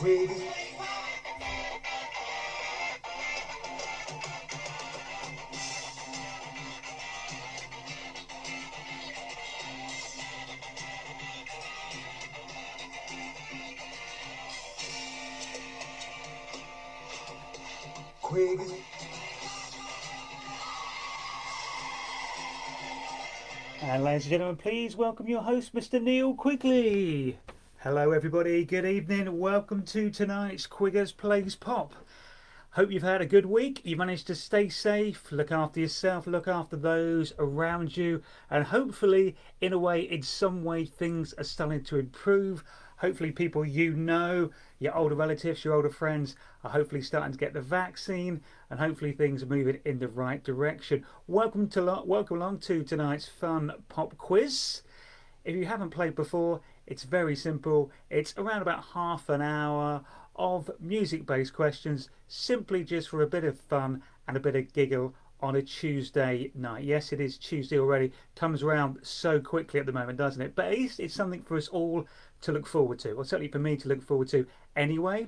Quigger. Quigger. And ladies and gentlemen, please welcome your host, Mr. Neil Quigley. Hello, everybody. Good evening. Welcome to tonight's Quigger's Plays Pop. Hope you've had a good week. You managed to stay safe, look after yourself, look after those around you, and hopefully, in a way, in some way, things are starting to improve. Hopefully, people you know, your older relatives, your older friends, are hopefully starting to get the vaccine, and hopefully things are moving in the right direction. Welcome along to tonight's fun pop quiz. If you haven't played before, it's very simple. It's around about half an hour of music-based questions, simply just for a bit of fun and a bit of giggle on a Tuesday night. Yes, it is Tuesday already. Comes around so quickly at the moment, doesn't it? But at least it's something for us all to look forward to, or certainly for me to look forward to anyway.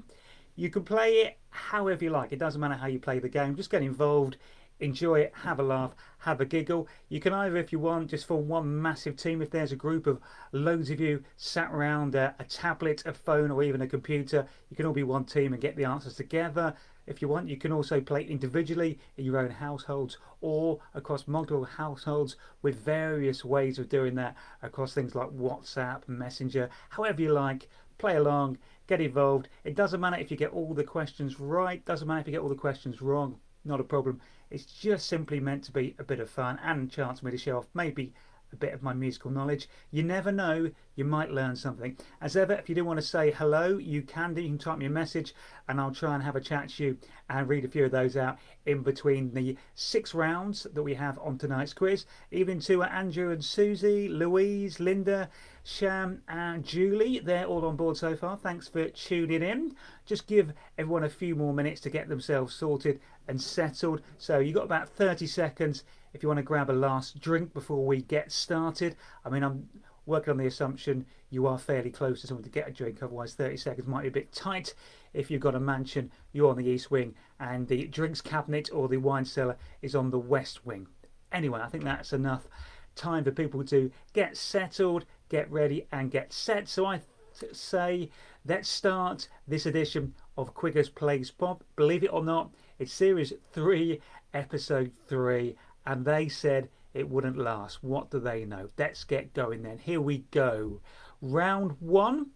You can play it however you like. It doesn't matter how you play the game. Just get involved, enjoy it, have a laugh, have a giggle. You can either, if you want, just form one massive team. If there's a group of loads of you sat around a tablet, a phone, or even a computer, you can all be one team and get the answers together. If you want, you can also play individually in your own households or across multiple households, with various ways of doing that across things like WhatsApp, Messenger, however you like. Play along, get involved. It doesn't matter if you get all the questions right, doesn't matter if you get all the questions wrong, not a problem. It's just simply meant to be a bit of fun and a chance for me to show off maybe a bit of my musical knowledge. You never know, you might learn something. As ever, if you do want to say hello, you can do. You can type me a message and I'll try and have a chat to you and read a few of those out in between the 6 rounds that we have on tonight's quiz. Even to Andrew and Susie, Louise, Linda, Sham and Julie. They're all on board so far. Thanks for tuning in. Just give everyone a few more minutes to get themselves sorted and settled. So you've got about 30 seconds if you want to grab a last drink before we get started. I mean, I'm working on the assumption you are fairly close to someone to get a drink, otherwise 30 seconds might be a bit tight. If you've got a mansion, you're on the east wing and the drinks cabinet or the wine cellar is on the west wing. Anyway, I think that's enough time for people to get settled, get ready and get set. So I say let's start this edition of Quigger's Plays Pop. Believe it or not, it's series 3, episode 3, and they said it wouldn't last. What do they know? Let's get going then. Here we go. Round 1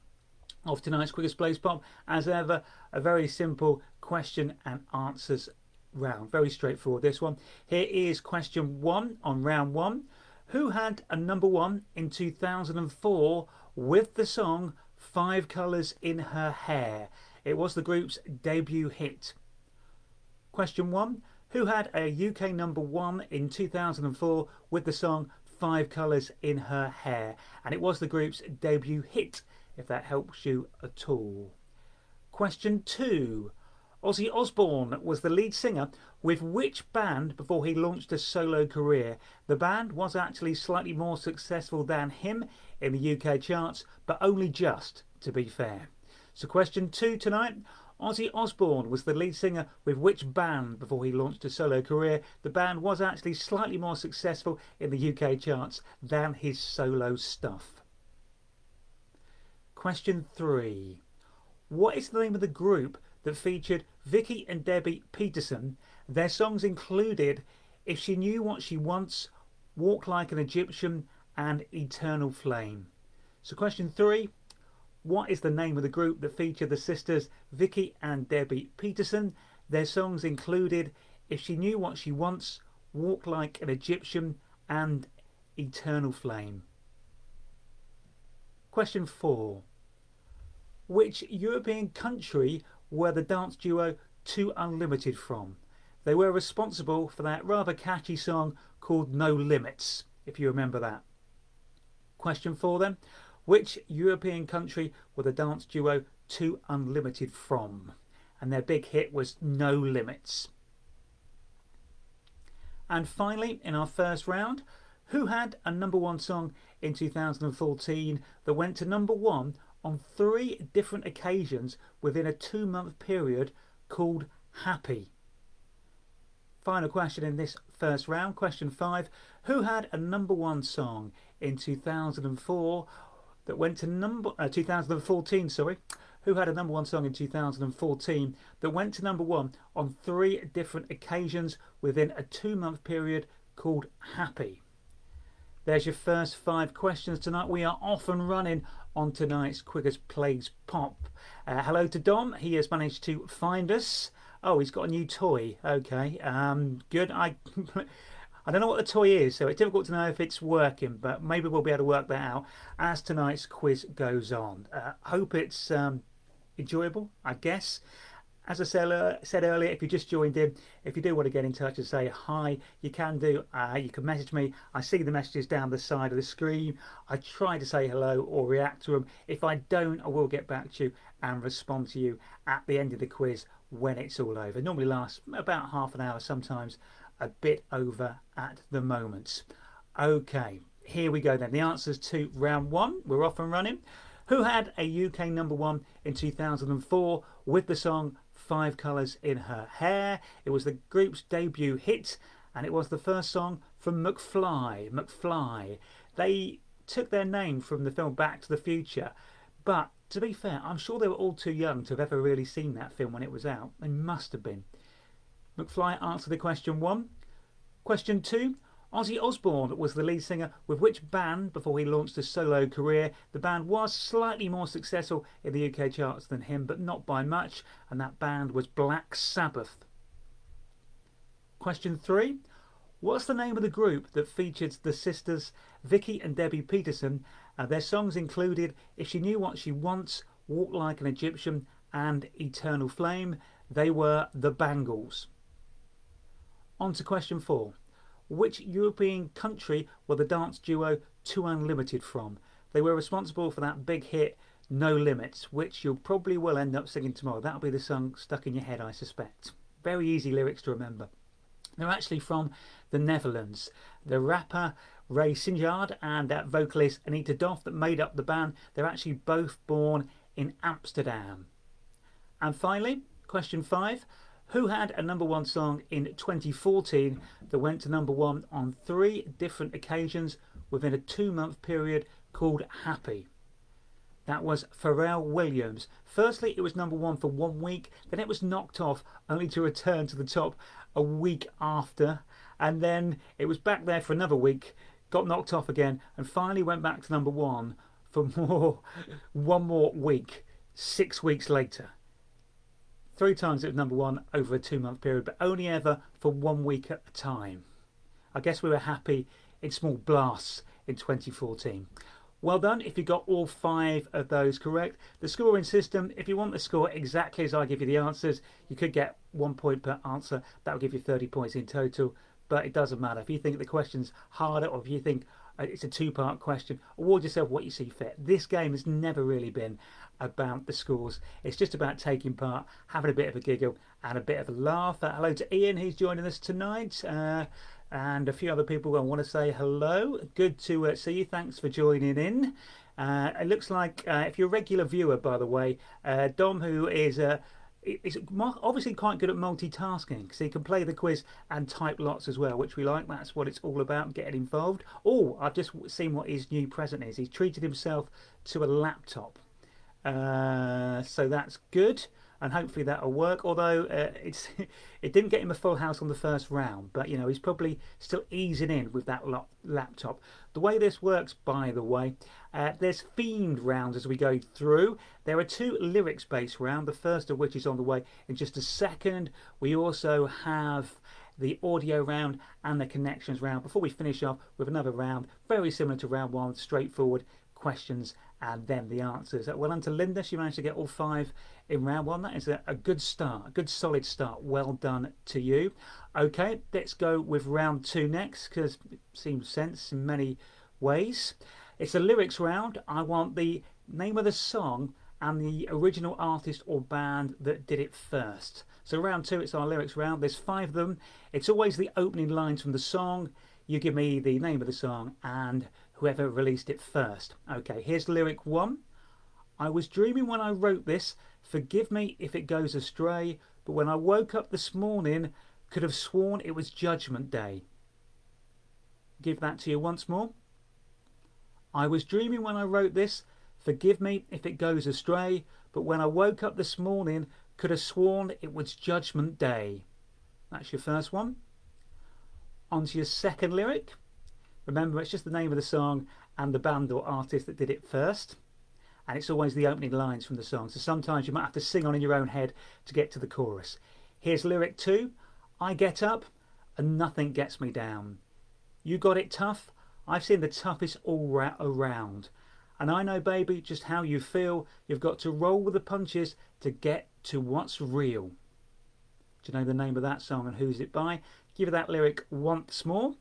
of tonight's Quigger's Plays Pop. As ever, a very simple question and answers round. Very straightforward, this one. Here is question 1 on round 1. Who had a number 1 in 2004 with the song 5 Colours in Her Hair? It was the group's debut hit. Question 1. Who had a UK number 1 in 2004 with the song 5 Colours in Her Hair? And it was the group's debut hit, if that helps you at all. Question 2. Ozzy Osbourne was the lead singer with which band before he launched a solo career? The band was actually slightly more successful than him in the UK charts, but only just, to be fair. So question 2 tonight. Ozzy Osbourne was the lead singer with which band before he launched a solo career? The band was actually slightly more successful in the UK charts than his solo stuff. Question 3. What is the name of the group that featured Vicky and Debbie Peterson? Their songs included If She Knew What She Wants, Walk Like an Egyptian and Eternal Flame. So question 3. What is the name of the group that featured the sisters Vicky and Debbie Peterson? Their songs included If She Knew What She Wants, Walk Like an Egyptian and Eternal Flame. Question 4. Which European country were the dance duo Two Unlimited from? They were responsible for that rather catchy song called No Limits, if you remember that. Question 4 then. Which European country were the dance duo Two Unlimited from? And their big hit was No Limits. And finally, in our first round, who had a number 1 song in 2014 that went to number 1 on 3 different occasions within a 2-month period called Happy? Final question in this first round, question 5. Who had a #1 song in 2004 that went to 2014, sorry. Who had a #1 song in 2014 that went to #1 on 3 different occasions within a 2-month period called Happy? There's your first 5 questions tonight. We are off and running on tonight's Quiggers Plays Pop. Hello to Dom. He has managed to find us. Oh, he's got a new toy. Okay, good. I don't know what the toy is, so it's difficult to know if it's working, but maybe we'll be able to work that out as tonight's quiz goes on. Hope it's enjoyable, I guess. As I said earlier, if you just joined in, if you do want to get in touch and say hi, you can do. You can message me. I see the messages down the side of the screen. I try to say hello or react to them. If I don't, I will get back to you and respond to you at the end of the quiz when it's all over. It normally lasts about half an hour, sometimes a bit over at the moment. Okay, here we go then. The answers to round 1. We're off and running. Who had a UK #1 in 2004 with the song 5 Colours in Her Hair? It was the group's debut hit, and it was the first song from McFly. They took their name from the film Back to the Future, but to be fair, I'm sure they were all too young to have ever really seen that film when it was out. They must have been. McFly answered the question 1. Question 2. Ozzy Osbourne was the lead singer with which band before he launched a solo career? The band was slightly more successful in the UK charts than him, but not by much, and that band was Black Sabbath. Question 3. What's the name of the group that featured the sisters Vicky and Debbie Peterson? Their songs included If She Knew What She Wants, Walk Like an Egyptian and Eternal Flame. They were the Bangles. On to question 4. Which European country were the dance duo Two Unlimited from? They were responsible for that big hit No Limits, which you'll probably will end up singing tomorrow. That'll be the song stuck in your head, I suspect. Very easy lyrics to remember. They're actually from the Netherlands. The rapper Ray Sinjard and vocalist Anita Doff that made up the band, they're actually both born in Amsterdam. And finally, question 5. Who had a #1 song in 2014 that went to #1 on 3 different occasions within a 2-month period called Happy? That was Pharrell Williams. Firstly, it was #1 for 1 week, then it was knocked off, only to return to the top a week after, and then it was back there for another week, got knocked off again, and finally went back to #1 for one more week, 6 weeks later. 3 times it was #1 over a 2-month period, but only ever for 1 week at a time. I guess we were happy in small blasts in 2014. Well done if you got all 5 of those correct. The scoring system, if you want the score exactly as I give you the answers, you could get 1 point per answer. That will give you 30 points in total, but it doesn't matter. If you think the question's harder or if you think it's a 2-part question, award yourself what you see fit. This game has never really been about the scores. It's just about taking part, having a bit of a giggle and a bit of a laugh. Hello to Ian, who's joining us tonight, and a few other people I want to say hello. Good to see you. Thanks for joining in. It looks like if you're a regular viewer, by the way, Dom, who is obviously quite good at multitasking, because he can play the quiz and type lots as well, which we like. That's what it's all about, getting involved. Oh, I've just seen what his new present is. He's treated himself to a laptop. So that's good, and hopefully that'll work, although it didn't get him a full house on the first round, but you know, he's probably still easing in with that laptop. The way this works, by the way, there's themed rounds as we go through. There are 2 lyrics based rounds, the first of which is on the way in just a second. We also have the audio round and the connections round before we finish off with another round very similar to round 1, straightforward questions and then the answers. Well done to Linda, she managed to get all 5 in round 1. That is a good start, a good solid start. Well done to you. Okay, let's go with round 2 next, because it seems sense in many ways. It's a lyrics round. I want the name of the song and the original artist or band that did it first. So round 2, it's our lyrics round. There's 5 of them. It's always the opening lines from the song. You give me the name of the song and whoever released it first. Okay, here's lyric 1. I was dreaming when I wrote this, forgive me if it goes astray, but when I woke up this morning, could have sworn it was Judgment Day. Give that to you once more. I was dreaming when I wrote this, forgive me if it goes astray, but when I woke up this morning, could have sworn it was Judgment Day. That's your first one. On to your second lyric. Remember, it's just the name of the song and the band or artist that did it first. And it's always the opening lines from the song. So sometimes you might have to sing on in your own head to get to the chorus. Here's lyric 2. I get up and nothing gets me down. You got it tough. I've seen the toughest all around. And I know, baby, just how you feel. You've got to roll with the punches to get to what's real. Do you know the name of that song and who's it by? Give that lyric once more.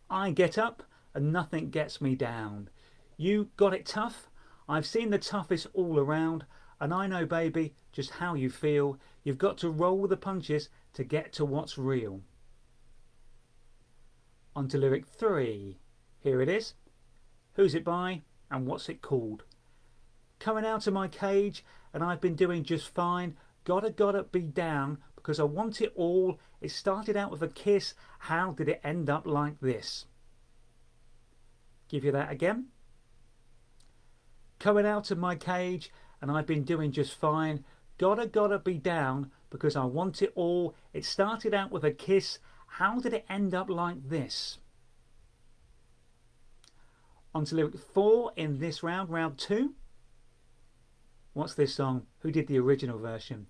I get up and nothing gets me down. You got it tough. I've seen the toughest all around. And I know, baby, just how you feel. You've got to roll with the punches to get to what's real. On to lyric 3. Here it is. Who's it by and what's it called? Coming out of my cage and I've been doing just fine. Gotta be down because I want it all. It started out with a kiss. How did it end up like this? Give you that again. Coming out of my cage and I've been doing just fine. Gotta be down because I want it all. It started out with a kiss. How did it end up like this? On to lyric 4 in this round, round 2. What's this song? Who did the original version?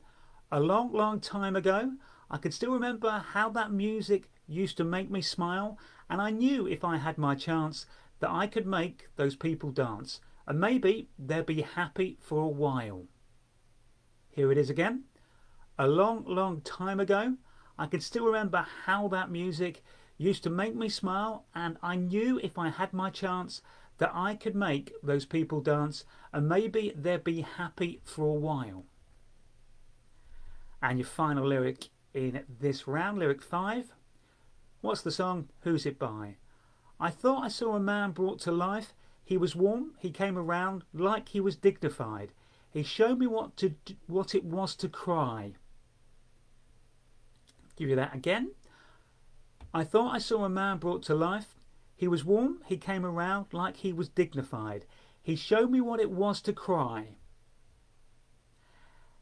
A long time ago, I could still remember how that music used to make me smile, and I knew if I had my chance that I could make those people dance, and maybe they'd be happy for a while. Here it is again. A long time ago, I could still remember how that music used to make me smile, and I knew if I had my chance that I could make those people dance, and maybe they'd be happy for a while. And your final lyric in this round, lyric 5. What's the song? Who's it by? I thought I saw a man brought to life. He was warm, he came around like he was dignified. He showed me what it was to cry. Give you that again. I thought I saw a man brought to life. He was warm, he came around like he was dignified. He showed me what it was to cry.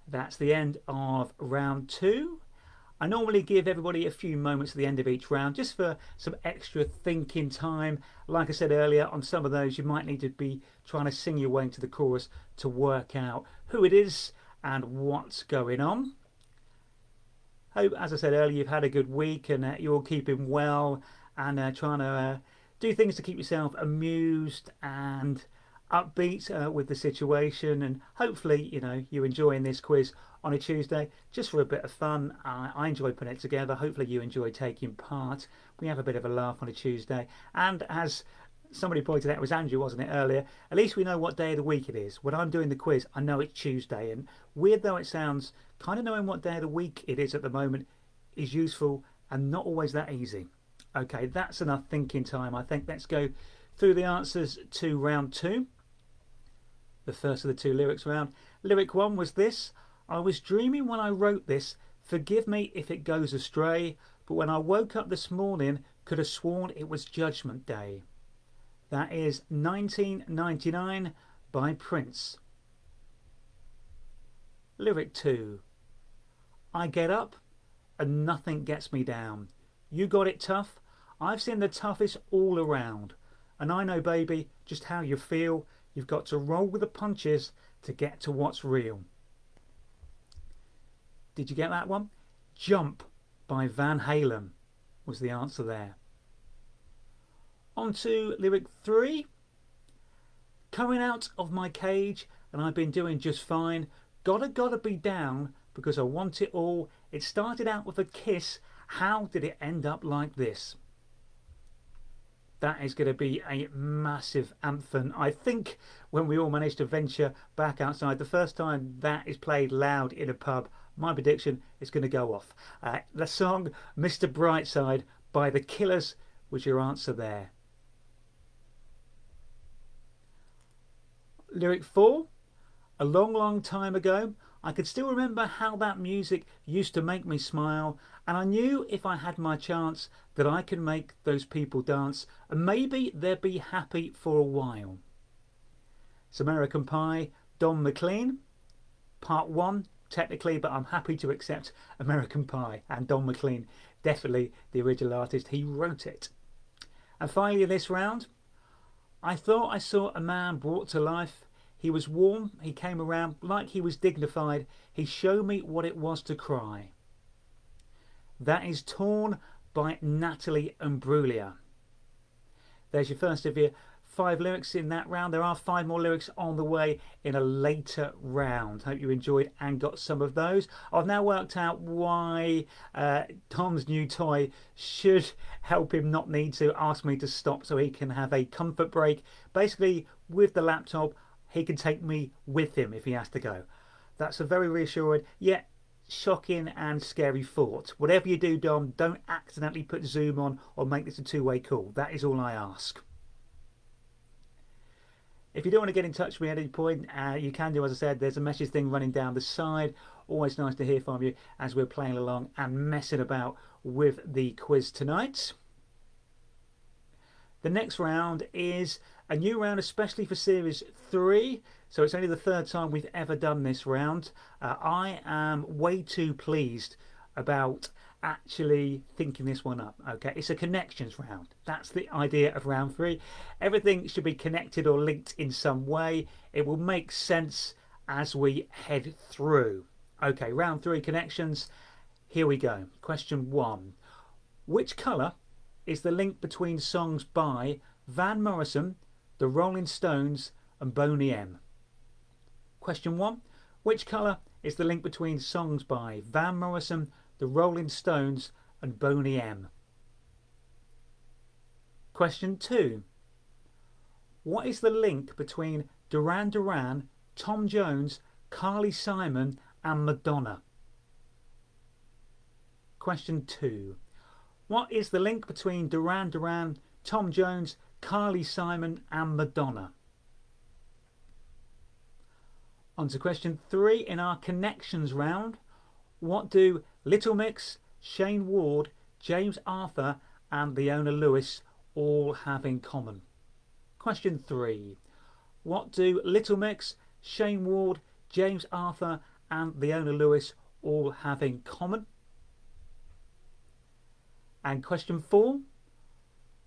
That's the end of round 2. I normally give everybody a few moments at the end of each round just for some extra thinking time. Like I said earlier, on some of those you might need to be trying to sing your way into the chorus to work out who it is and what's going on. Hope, as I said earlier, you've had a good week and you're keeping well and trying to do things to keep yourself amused and upbeat with the situation, and hopefully you're enjoying this quiz on a Tuesday just for a bit of fun. I enjoy putting it together. Hopefully you enjoy taking part. We have a bit of a laugh on a Tuesday, and as somebody pointed out, it was Andrew, wasn't it, earlier, at least we know what day of the week it is. When I'm doing the quiz, I know it's Tuesday, and weird though it sounds, kind of knowing what day of the week it is at the moment is useful and not always that easy. Okay, that's enough thinking time. I think let's go through the answers to round 2. The first of the 2 lyrics round. Lyric 1 was this. I was dreaming when I wrote this. Forgive me if it goes astray. But when I woke up this morning, could have sworn it was Judgment Day. That is 1999 by Prince. Lyric 2. I get up and nothing gets me down. You got it tough. I've seen the toughest all around. And I know, baby, just how you feel. You've got to roll with the punches to get to what's real. Did you get that one? Jump by Van Halen was the answer there. On to lyric 3. Coming out of my cage and I've been doing just fine. Gotta be down because I want it all. It started out with a kiss. How did it end up like this? That is going to be a massive anthem. I think when we all manage to venture back outside, the first time that is played loud in a pub, my prediction is going to go off. The song Mr. Brightside by The Killers was your answer there. Lyric 4. A long, long time ago, I could still remember how that music used to make me smile, and I knew if I had my chance that I could make those people dance, and maybe they'd be happy for a while. It's American Pie, Don McLean, part one, technically, but I'm happy to accept American Pie and Don McLean, definitely the original artist. He wrote it. And finally, in this round, I thought I saw a man brought to life. He was warm, he came around like he was dignified. He showed me what it was to cry. That is Torn by Natalie Imbruglia. There's your first of your 5 lyrics in that round. There are 5 more lyrics on the way in a later round. Hope you enjoyed and got some of those. I've now worked out why Tom's new toy should help him not need to ask me to stop, so he can have a comfort break. Basically, with the laptop, he can take me with him if he has to go. That's a very reassuring yet shocking and scary thought. Whatever you do, Dom, don't accidentally put Zoom on or make this a two-way call. That is all I ask. If you don't want to get in touch with me at any point, you can do, as I said. There's a message thing running down the side. Always nice to hear from you as we're playing along and messing about with the quiz tonight. The next round is a new round, especially for Series 3. So it's only the 3rd time we've ever done this round. I am way too pleased about actually thinking this one up. Okay, it's a connections round. That's the idea of round 3. Everything should be connected or linked in some way. It will make sense as we head through. Okay, round 3 connections. Here we go. Question 1. Which colour is the link between songs by Van Morrison, the Rolling Stones and Boney M? Question 1. Which colour is the link between songs by Van Morrison, the Rolling Stones and Boney M? Question 2. What is the link between Duran Duran, Tom Jones, Carly Simon and Madonna? Question 2. What is the link between Duran Duran, Tom Jones, Carly Simon and Madonna? On to question 3 in our connections round. What do Little Mix, Shane Ward, James Arthur and Leona Lewis all have in common? Question 3. What do Little Mix, Shane Ward, James Arthur and Leona Lewis all have in common? And question 4.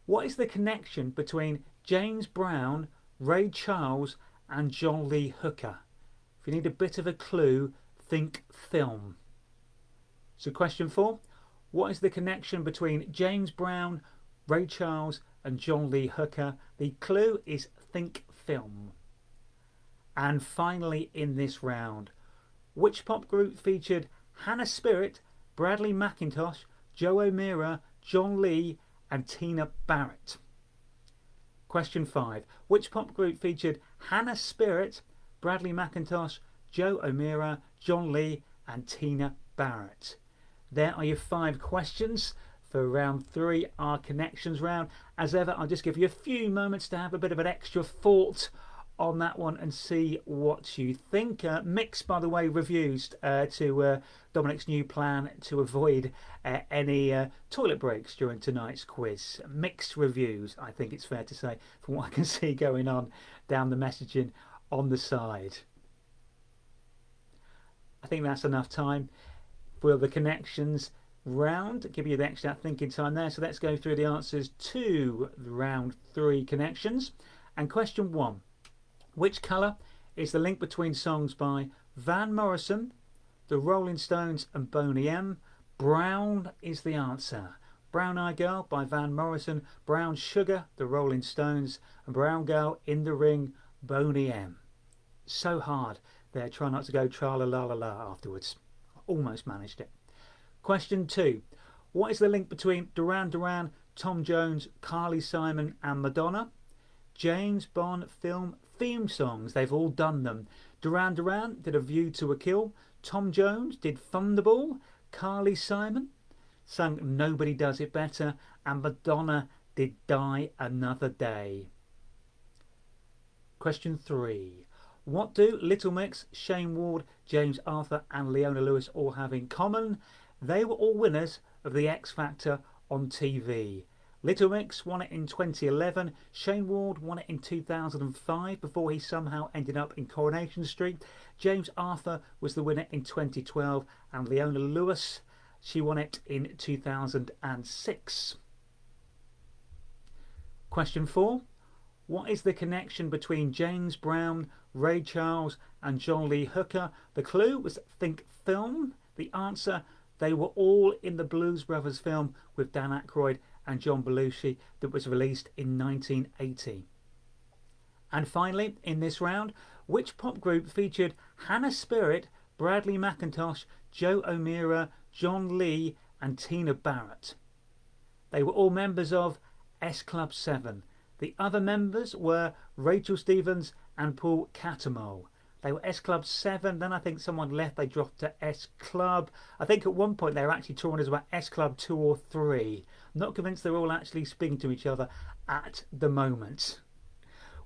What is the connection between James Brown, Ray Charles and John Lee Hooker? If you need a bit of a clue, think film. So question 4. What is the connection between James Brown, Ray Charles and John Lee Hooker? The clue is think film. And finally in this round, which pop group featured Hannah Spirit, Bradley McIntosh, Joe O'Meara, John Lee and Tina Barrett? Question 5. Which pop group featured Hannah Spirit, Bradley McIntosh, Joe O'Meara, John Lee and Tina Barrett? There are your 5 questions for round 3, our connections round. As ever, I'll just give you a few moments to have a bit of an extra thought on that one and see what you think. Mixed, by the way, reviews to Dominic's new plan to avoid any toilet breaks during tonight's quiz. Mixed reviews, I think it's fair to say, from what I can see going on down the messaging on the side. I think that's enough time for the connections round. Give you the extra thinking time there. So let's go through the answers to round 3 connections. And question 1. Which colour is the link between songs by Van Morrison, the Rolling Stones and Boney M? Brown is the answer. Brown Eyed Girl by Van Morrison, Brown Sugar, the Rolling Stones and Brown Girl in the Ring, Boney M. So hard there, try not to go tra-la-la-la-la afterwards. Almost managed it. Question 2. What is the link between Duran Duran, Tom Jones, Carly Simon and Madonna? James Bond film theme songs, they've all done them. Duran Duran did A View to a Kill, Tom Jones did Thunderball, Carly Simon sang Nobody Does It Better and Madonna did Die Another Day. Question 3. What do Little Mix, Shane Ward, James Arthur and Leona Lewis all have in common? They were all winners of the X Factor on TV. Little Mix won it in 2011, Shane Ward won it in 2005 before he somehow ended up in Coronation Street. James Arthur was the winner in 2012 and Leona Lewis, she won it in 2006. Question 4. What is the connection between James Brown, Ray Charles and John Lee Hooker? The clue was think film. The answer, they were all in the Blues Brothers film with Dan Aykroyd and John Belushi that was released in 1980. And finally, in this round, which pop group featured Hannah Spirit, Bradley McIntosh, Joe O'Meara, John Lee and Tina Barrett? They were all members of S Club 7. The other members were Rachel Stevens and Paul Cattermole. They were S Club 7, then I think someone left, they dropped to S Club. I think at one point they were actually touring as about S Club 2 or 3. I'm not convinced they're all actually speaking to each other at the moment.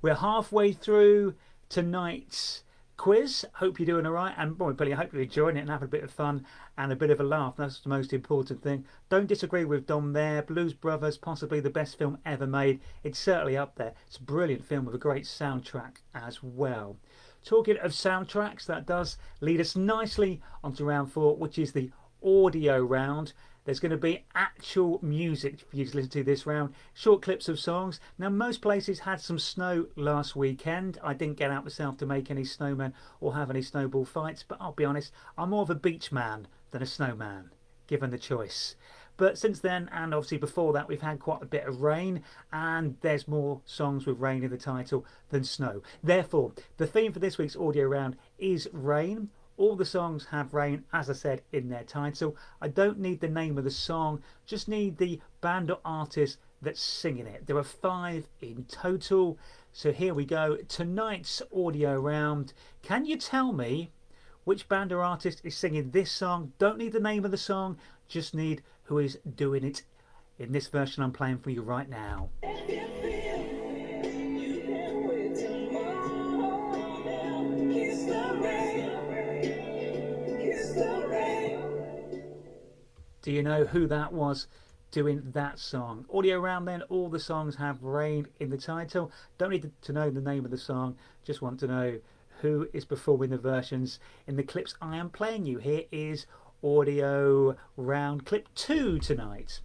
We're halfway through tonight's quiz. Hope you're doing alright, and more importantly, I hope you're enjoying it and having a bit of fun and a bit of a laugh. That's the most important thing. Don't disagree with Dom there. Blues Brothers, possibly the best film ever made. It's certainly up there. It's a brilliant film with a great soundtrack as well. Talking of soundtracks, that does lead us nicely onto round 4, which is the audio round. There's going to be actual music for you to listen to this round, short clips of songs. Now, most places had some snow last weekend. I didn't get out myself to make any snowmen or have any snowball fights, but I'll be honest, I'm more of a beach man than a snowman, given the choice. But since then, and obviously before that, we've had quite a bit of rain, and there's more songs with rain in the title than snow. Therefore, the theme for this week's audio round is rain. All the songs have rain, as I said, in their title. I don't need the name of the song, just need the band or artist that's singing it. There are 5 in total. So here we go. Tonight's audio round. Can you tell me which band or artist is singing this song? Don't need the name of the song, just need who is doing it in this version I'm playing for you right now. Do you know who that was doing that song? Audio round then, all the songs have rain in the title. Don't need to know the name of the song, just want to know who is performing the versions in the clips I am playing you. Here is audio round clip 2 tonight.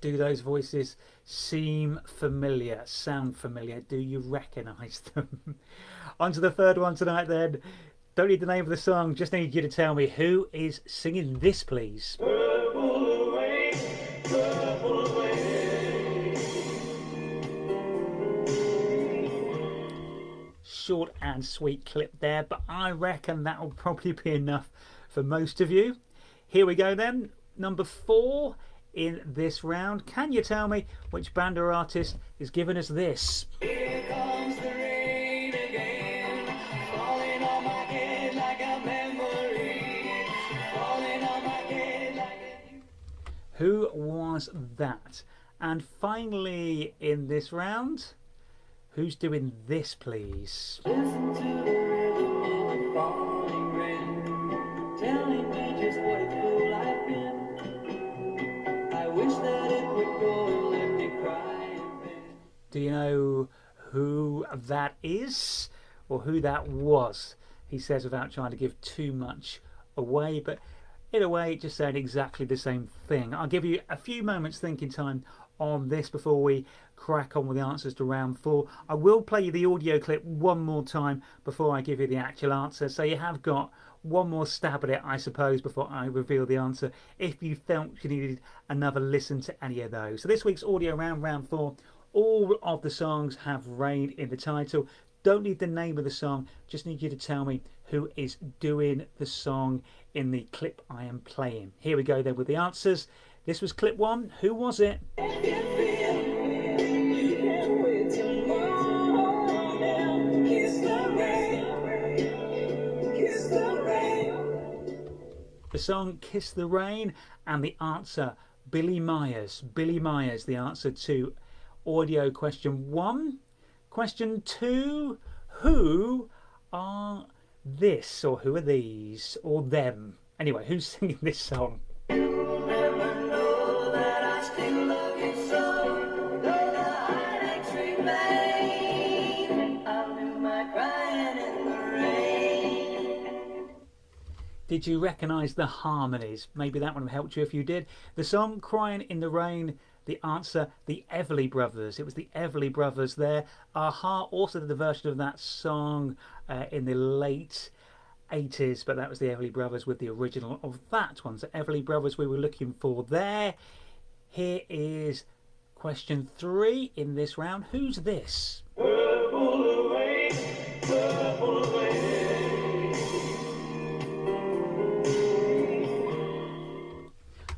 Do those voices seem familiar, sound familiar? Do you recognise them? On to the third one tonight then. Don't need the name of the song, just need you to tell me who is singing this, please. Purple rain, purple rain. Short and sweet clip there, but I reckon that will probably be enough for most of you. Here we go then, number 4 in this round. Can you tell me which band or artist is giving us this? Here comes the rain again, falling on my head like a memory, falling on my head like a... Who was that? And finally in this round, who's doing this, please? Listen to the rhythm of the falling rain, telling me just what a fool I've been. Wish that it would go and let me cry in bed. Do you know who that is or who that was? He says without trying to give too much away, but in a way just saying exactly the same thing. I'll give you a few moments thinking time on this before we crack on with the answers to round 4. I will play you the audio clip one more time before I give you the actual answer, so you have got one more stab at it, I suppose, before I reveal the answer, if you felt you needed another listen to any of those. So this week's audio round, round 4, all of the songs have rain in the title. Don't need the name of the song, just need you to tell me who is doing the song in the clip I am playing. Here we go then with the answers. This was clip 1. Who was it? The song Kiss the Rain, and the answer Billy Myers. Billy Myers, the answer to audio question 1. Question 2, who are this, or who are these, or them? Anyway, who's singing this song? Did you recognise the harmonies? Maybe that one would have helped you if you did. The song Crying in the Rain, the answer, the Everly Brothers. It was the Everly Brothers there. Aha also did the version of that song in the late 80s, but that was the Everly Brothers with the original of that one. So Everly Brothers we were looking for there. Here is question 3 in this round. Who's this? Purple rain, purple rain.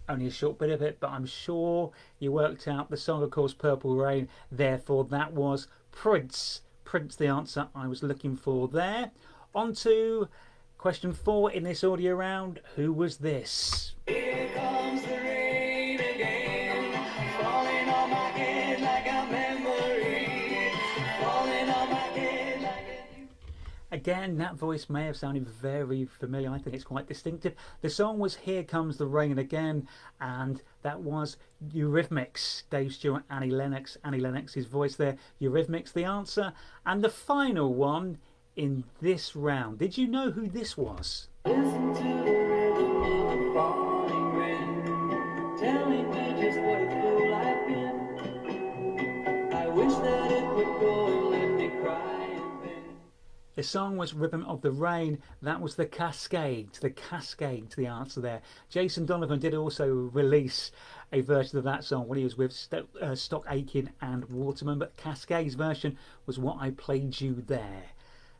Only a short bit of it, but I'm sure you worked out the song, of course, Purple Rain. Therefore, that was Prince. Prince, the answer I was looking for there. On to question 4 in this audio round. Who was this? Here comes the rain again, falling on my head like a memory, falling on my head like a... Again, that voice may have sounded very familiar. I think it's quite distinctive. The song was Here Comes the Rain Again, and that was Eurythmics. Dave Stewart, Annie Lennox's voice there. Eurythmics, the answer. And the final one in this round. Did you know who this was? Listen to the rhythm of the falling rain, telling me just what a fool I've been. I wish that it would go and let me cry. The song was Rhythm of the Rain. That was the Cascades. The Cascades, the answer there. Jason Donovan did also release a version of that song when he was with Stock Aitken and Waterman, but Cascades version was what I played you there.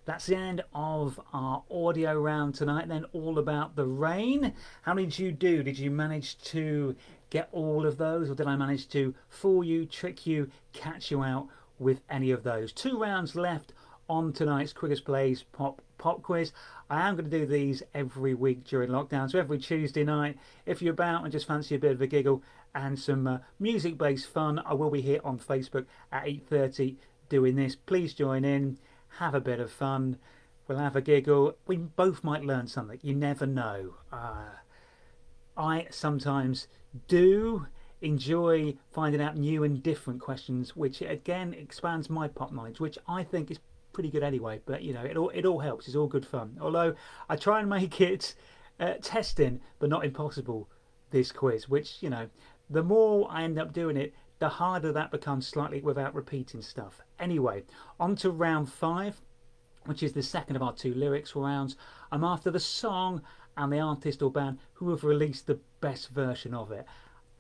That's the end of our audio round tonight, then, all about the rain. How did you do? Did you manage to get all of those, or did I manage to fool you, trick you, catch you out with any of those? 2 rounds left on tonight's Quigger's Plays Pop Quiz. I am going to do these every week during lockdown, so every Tuesday night. If you're about and just fancy a bit of a giggle and some music-based fun, I will be here on Facebook at 8:30 doing this. Please join in, have a bit of fun, we'll have a giggle. We both might learn something, you never know. I sometimes do enjoy finding out new and different questions, which again expands my pop knowledge, which I think is pretty good anyway, but you know, it all helps. It's all good fun, although I try and make it testing but not impossible, this quiz, which, you know, the more I end up doing it, the harder that becomes slightly without repeating stuff. Anyway, on to round 5, which is the second of our 2 lyrics rounds. I'm after the song and the artist or band who have released the best version of it.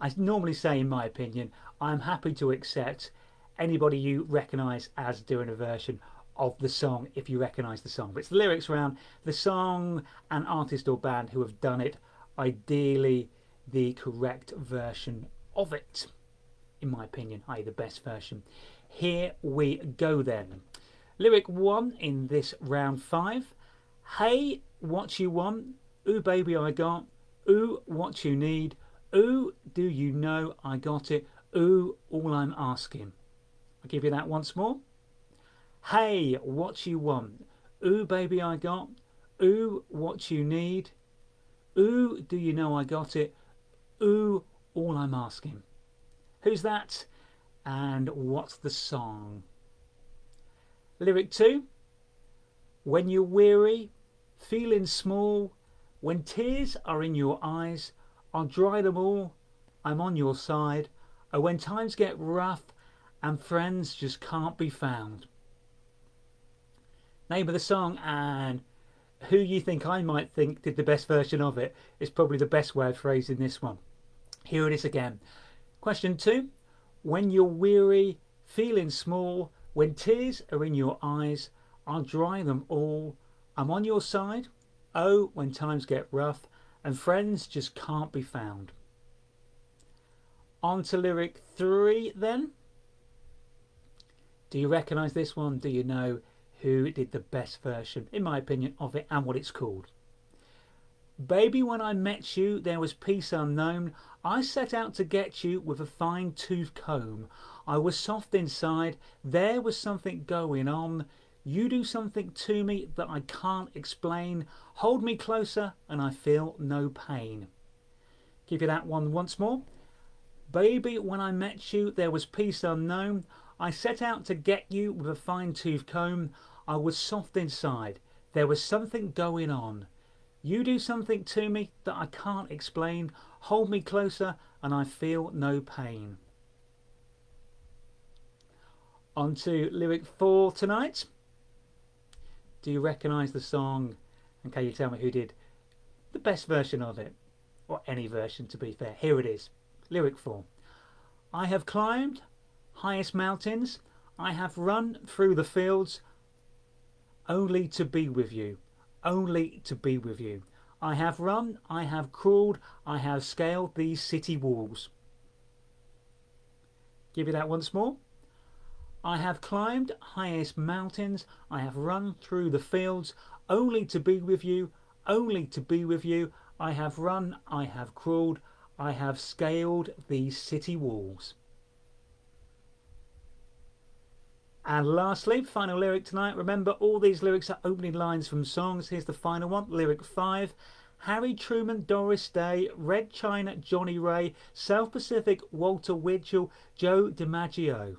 I normally say, in my opinion, I'm happy to accept anybody you recognise as doing a version of the song if you recognise the song. But it's the lyrics round, the song and artist or band who have done it, ideally the correct version of it, in my opinion, i.e. the best version. Here we go then. Lyric 1 in this round 5. Hey, what you want? Ooh, baby, I got. Ooh, what you need? Ooh, do you know I got it? Ooh, all I'm asking. I'll give you that once more. Hey, what you want? Ooh, baby, I got. Ooh, what you need? Ooh, do you know I got it? Ooh, all I'm asking. Who's that? And what's the song? Lyric 2. When you're weary, feeling small, when tears are in your eyes, I'll dry them all. I'm on your side. Oh, when times get rough and friends just can't be found. Name of the song and who you think I might think did the best version of it is probably the best way of phrasing this one. Here it is again. Question 2. When you're weary, feeling small, when tears are in your eyes, I'll dry them all. I'm on your side. Oh, when times get rough and friends just can't be found. On to lyric 3 then. Do you recognise this one? Do you know who did the best version, in my opinion, of it and what it's called? Baby, when I met you, there was peace unknown. I set out to get you with a fine-tooth comb. I was soft inside, there was something going on. You do something to me that I can't explain. Hold me closer and I feel no pain. Give you that one once more. Baby, when I met you, there was peace unknown. I set out to get you with a fine-tooth comb. I was soft inside, there was something going on. You do something to me that I can't explain. Hold me closer and I feel no pain. On to lyric 4 tonight. Do you recognise the song? And can you tell me who did the best version of it? Or any version, to be fair. Here it is. Lyric 4. I have climbed highest mountains. I have run through the fields only to be with you. Only to be with you. I have run, I have crawled, I have scaled these city walls. Give you that once more. I have climbed highest mountains, I have run through the fields, only to be with you, only to be with you. I have run, I have crawled, I have scaled these city walls. And lastly, final lyric tonight. Remember, all these lyrics are opening lines from songs. Here's the final one, lyric 5. Harry Truman, Doris Day, Red China, Johnny Ray, South Pacific, Walter Winchell, Joe DiMaggio.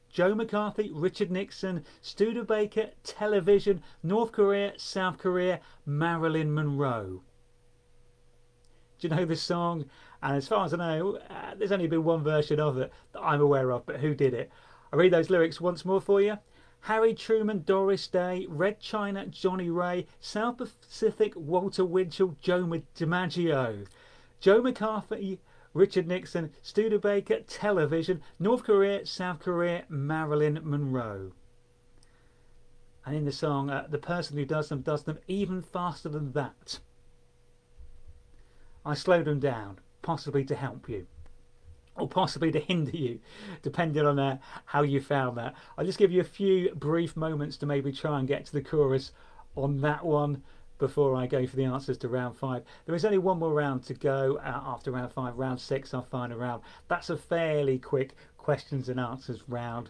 Joe McCarthy, Richard Nixon, Studebaker, Television, North Korea, South Korea, Marilyn Monroe. Do you know this song? And as far as I know, there's only been one version of it that I'm aware of, but who did it? I'll read those lyrics once more for you. Harry Truman, Doris Day, Red China, Johnny Ray, South Pacific, Walter Winchell, Joe DiMaggio. Joe McCarthy, Richard Nixon, Studebaker, Television, North Korea, South Korea, Marilyn Monroe. And in the song, the person who does them even faster than that. I slowed them down, possibly to help you. Or possibly to hinder you, depending on how you found that. I'll just give you a few brief moments to maybe try and get to the chorus on that one before I go for the answers to round 5. There is only one more round to go after round 5. Round 6, our final round. That's a fairly quick questions and answers round.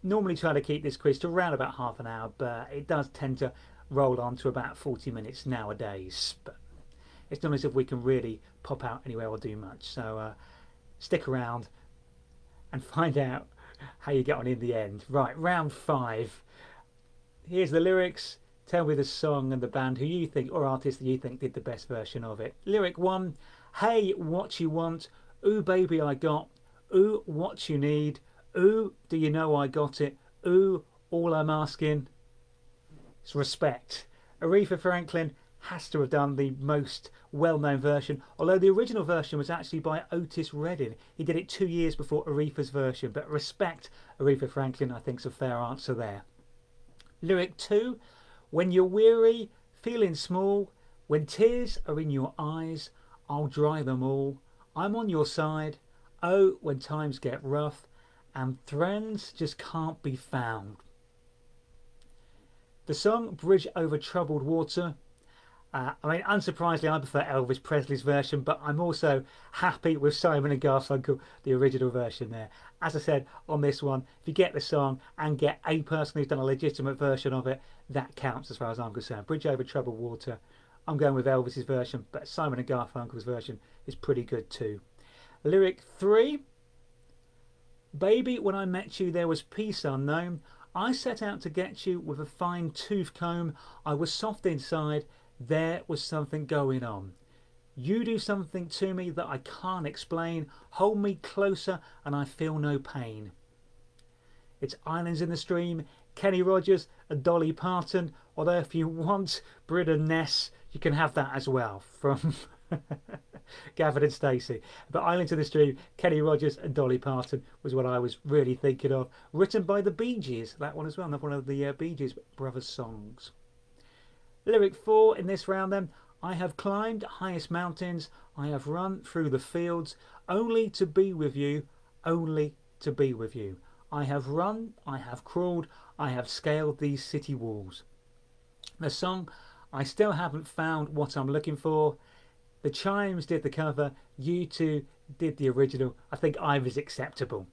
Normally try to keep this quiz to around about half an hour, but it does tend to roll on to about 40 minutes nowadays. But it's not as if we can really pop out anywhere or do much. So stick around and find out how you get on in the end. Right, round 5. Here's the lyrics. Tell me the song and the band who you think, or artist that you think did the best version of it. Lyric 1. Hey, what you want? Ooh, baby, I got. Ooh, what you need? Ooh, do you know I got it? Ooh, all I'm asking is respect. Aretha Franklin has to have done the most well-known version, although the original version was actually by Otis Redding. He did it 2 years before Aretha's version, but respect Aretha Franklin, I think, is a fair answer there. Lyric 2. When you're weary, feeling small, when tears are in your eyes, I'll dry them all. I'm on your side. Oh, when times get rough and friends just can't be found. The song Bridge Over Troubled Water. Unsurprisingly, I prefer Elvis Presley's version, but I'm also happy with Simon and Garfunkel, the original version there. As I said on this one, if you get the song and get a person who's done a legitimate version of it, that counts as far as I'm concerned. Bridge Over Troubled Water, I'm going with Elvis's version, but Simon and Garfunkel's version is pretty good too. Lyric 3. Baby, when I met you, there was peace unknown. I set out to get you with a fine tooth comb. I was soft inside. There was something going on. You do something to me that I can't explain. Hold me closer and I feel no pain. It's Islands in the Stream, Kenny Rogers and Dolly Parton. Although if you want Brid and Ness, you can have that as well from Gavin and Stacey. But Islands in the Stream, Kenny Rogers and Dolly Parton was what I was really thinking of. Written by the Bee Gees, that one as well, another one of the Bee Gees brothers songs. Lyric 4 in this round then. I have climbed highest mountains, I have run through the fields, only to be with you, only to be with you. I have run, I have crawled, I have scaled these city walls. The song I still haven't found what I'm looking for. The Chimes did the cover. U2 did the original. I think either's acceptable.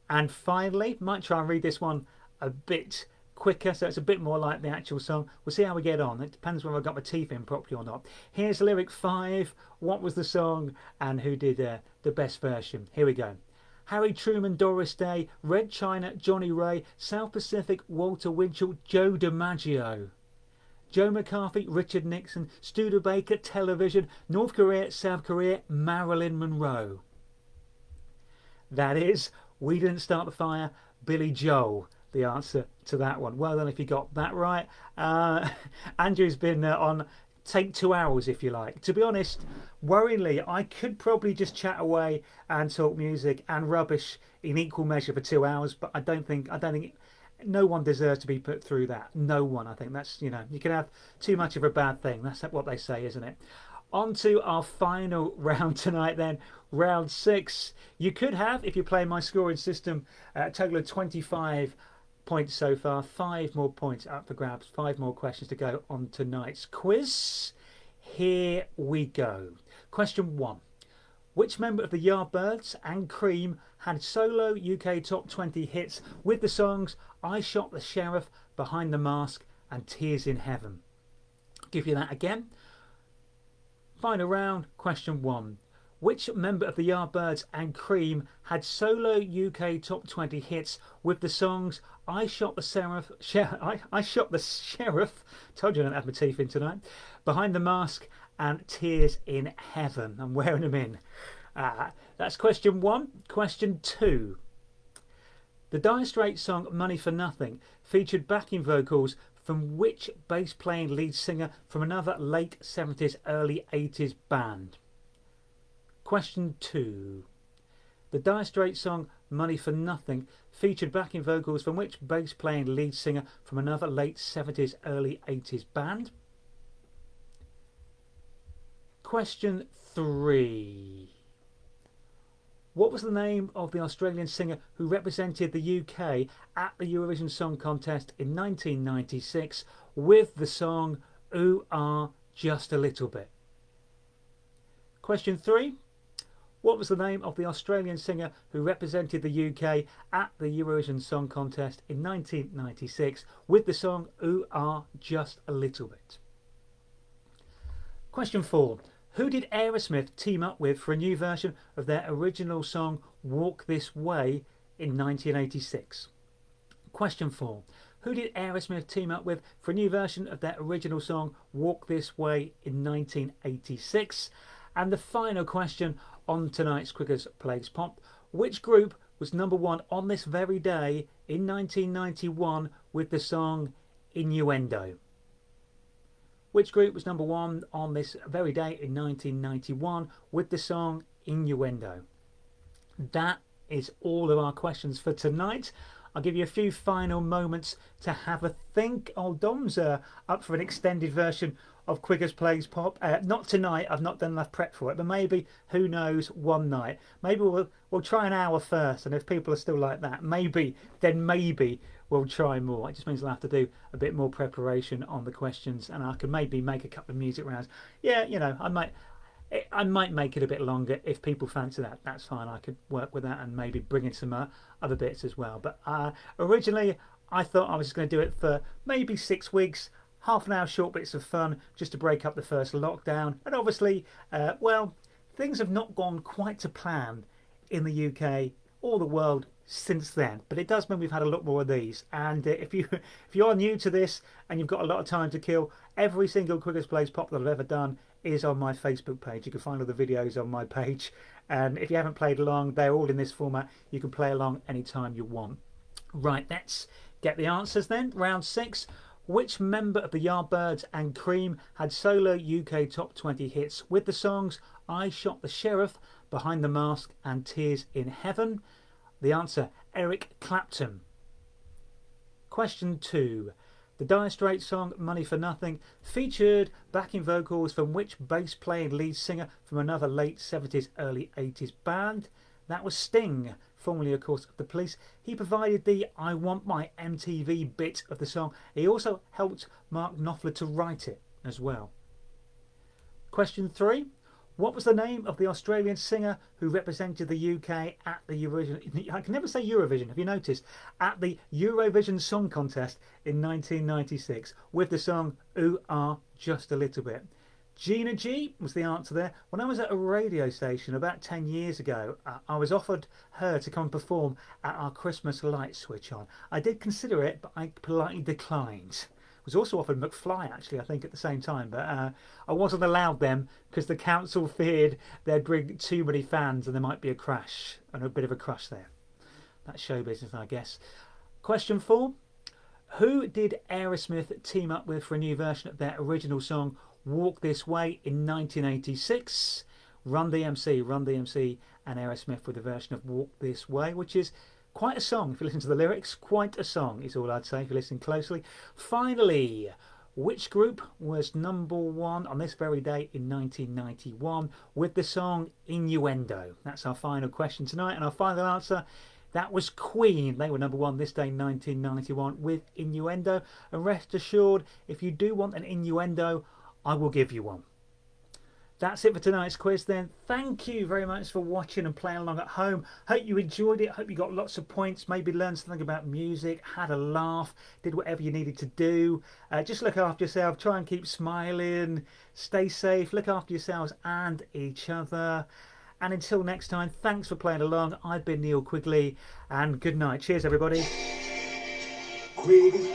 And finally, might try and read this one a bit quicker so it's a bit more like the actual song. We'll see how we get on. It depends whether I got my teeth in properly or not. Here's lyric 5. What was the song and who did the best version? Here we go. Harry Truman, Doris Day, Red China, Johnny Ray, South Pacific, Walter Winchell, Joe DiMaggio. Joe McCarthy, Richard Nixon, Studebaker, Television, North Korea, South Korea, Marilyn Monroe. That is We Didn't Start the Fire, Billy Joel, the answer to that one. Well done if you got that right. Andrew's been on take 2 hours if you like. To be honest, worryingly, I could probably just chat away and talk music and rubbish in equal measure for 2 hours, but I don't think no one deserves to be put through that. No one. I think that's, you can have too much of a bad thing. That's what they say, isn't it? On to our final round tonight then, round 6. You could have, if you play my scoring system, a total of 25 points so far. 5 more points up for grabs. 5 more questions to go on tonight's quiz. Here we go. Question 1. Which member of the Yardbirds and Cream had solo UK top 20 hits with the songs I Shot the Sheriff, Behind the Mask and Tears in Heaven? I'll give you that again. Final round, question 1. Which member of the Yardbirds and Cream had solo UK top 20 hits with the songs I Shot the Sheriff, I Shot the Sheriff, told you I don't have my teeth in tonight, Behind the Mask and Tears in Heaven? I'm wearing them in. That's question 1. Question 2. The Dire Straits song Money for Nothing featured backing vocals from which bass playing lead singer from another late 70s, early 80s band? Question 2. The Dire Straits song Money for Nothing featured backing vocals from which bass playing lead singer from another late 70s, early 80s band? Question 3. What was the name of the Australian singer who represented the UK at the Eurovision Song Contest in 1996 with the song Ooh Ah Just a Little Bit? Question 3. What was the name of the Australian singer who represented the UK at the Eurovision Song Contest in 1996 with the song Ooh Ah Just a Little Bit? Question 4. Who did Aerosmith team up with for a new version of their original song Walk This Way in 1986? Question 4. Who did Aerosmith team up with for a new version of their original song Walk This Way in 1986? And the final question on tonight's Quigger's Plays Pop. Which group was number 1 on this very day in 1991 with the song Innuendo? Which group was number 1 on this very day in 1991 with the song Innuendo? That is all of our questions for tonight. I'll give you a few final moments to have a think. Old Dom's up for an extended version of Quigger's Plays Pop. Not tonight, I've not done enough prep for it, but maybe, who knows, one night. Maybe we'll try an hour first, and if people are still like that, maybe we'll try more. It just means I'll have to do a bit more preparation on the questions, and I can maybe make a couple of music rounds. Yeah, I might make it a bit longer if people fancy that. That's fine. I could work with that and maybe bring in some other bits as well. But originally, I thought I was just going to do it for maybe 6 weeks, half an hour short bits of fun, just to break up the first lockdown. And obviously, things have not gone quite to plan in the UK or the world since then, but it does mean we've had a lot more of these. And if you are new to this and you've got a lot of time to kill, every single Quigger's Plays Pop that I've ever done is on my Facebook page. You can find all the videos on my page, and if you haven't played along, they're all in this format. You can play along anytime you want. Right, let's get the answers then. Round 6. Which member of the Yardbirds and Cream had solo UK top 20 hits with the songs I Shot the Sheriff, Behind the Mask and Tears in Heaven? The answer, Eric Clapton. Question 2. The Dire Straits song Money for Nothing featured backing vocals from which bass playing lead singer from another late 70s, early 80s band? That was Sting, formerly, of course, of the Police. He provided the I Want My MTV bit of the song. He also helped Mark Knopfler to write it as well. Question 3. What was the name of the Australian singer who represented the UK at the Eurovision? I can never say Eurovision, have you noticed? At the Eurovision Song Contest in 1996 with the song Ooh Ah Just a Little Bit. Gina G was the answer there. When I was at a radio station about 10 years ago, I was offered her to come and perform at our Christmas light switch on. I did consider it, but I politely declined. Was also offered McFly actually, I think, at the same time, but I wasn't allowed them because the council feared they'd bring too many fans and there might be a crash and a bit of a crush there. That's show business, I guess. Question 4. Who did Aerosmith team up with for a new version of their original song Walk This Way in 1986? Run DMC and Aerosmith with a version of Walk This Way, which is quite a song if you listen to the lyrics. Quite a song is all I'd say if you listen closely. Finally, which group was #1 on this very day in 1991 with the song Innuendo? That's our final question tonight, and our final answer, that was Queen. They were #1 this day 1991 with Innuendo. And rest assured, if you do want an innuendo, I will give you one. That's it for tonight's quiz then. Thank you very much for watching and playing along at home. Hope you enjoyed it. Hope you got lots of points. Maybe learned something about music, had a laugh, did whatever you needed to do. Just look after yourself. Try and keep smiling. Stay safe. Look after yourselves and each other. And until next time, thanks for playing along. I've been Neil Quigley and good night. Cheers, everybody. Quigger.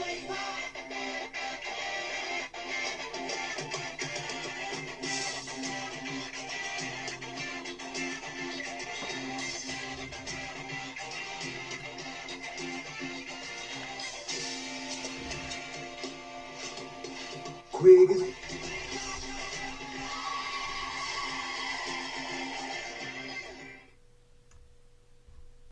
Quigger.